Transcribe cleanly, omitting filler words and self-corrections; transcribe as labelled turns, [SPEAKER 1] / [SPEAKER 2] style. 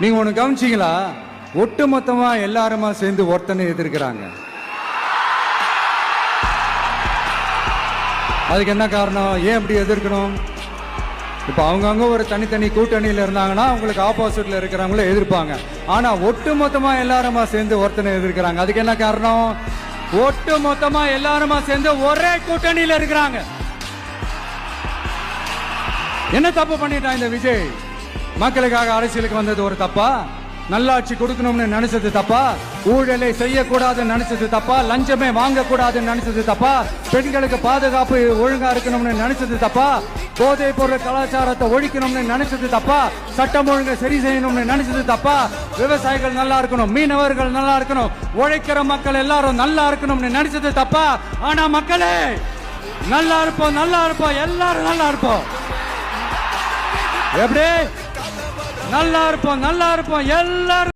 [SPEAKER 1] நீங்க ஒண்ணு கவனிச்சீங்களா? ஒட்டு மொத்தமா எல்லாருமா சேர்ந்து ஒருத்தனை எதிர்க்கிறாங்க. அதுக்கு என்ன காரணம்? ஏன் அப்படி எதிர்க்கணும்? இப்ப அவங்கவுங்க ஒரு தனித்தனி கூட்டணியில இருந்தாங்கன்னா அவங்களுக்கு ஆப்போசிட்ல இருக்கிறவங்கள எதிர்ப்பாங்க. ஆனா ஒட்டு மொத்தமா எல்லாருமா சேர்ந்து ஒருத்தனை எதிர்க்கிறாங்க. அதுக்கு என்ன காரணம்? ஒட்டு மொத்தமா எல்லாருமா சேர்ந்து ஒரே கூட்டணியில இருக்கிறாங்க. என்ன தப்பு பண்ணிட்டான் இந்த விஜய்? மக்களுக்காக அரசியலுக்கு வந்தது ஒரு தப்பா? நல்லாட்சி கொடுக்கணும்னு நினைச்சது தப்பா? ஊழலை செய்யக்கூடாதுன்னு நினைச்சது தப்பா? லஞ்சமே வாங்க கூடாதுன்னு நினைச்சது தப்பா? பெண்களுக்கு பாதுகாப்பு ஒழுங்கா இருக்கணும்னு நினைச்சது தப்பா? போதைப் பொருள் கலாச்சாரத்தை ஒழிக்கணும்னு நினைச்சது தப்பா? சட்டம் ஒழுங்கை சரி செய்யணும்னு நினைச்சது தப்பா? விவசாயிகள் நல்லா இருக்கணும், மீனவர்கள் நல்லா இருக்கணும், உழைக்கிற மக்கள் எல்லாரும் நல்லா இருக்கணும்னு நினைச்சது தப்பா? ஆனா மக்களே நல்லா இருப்போம், நல்லா இருப்போம், எல்லாரும் நல்லா இருப்போம். எப்படி நல்லா இருப்போம், நல்லா இருப்போம் எல்லாரும்.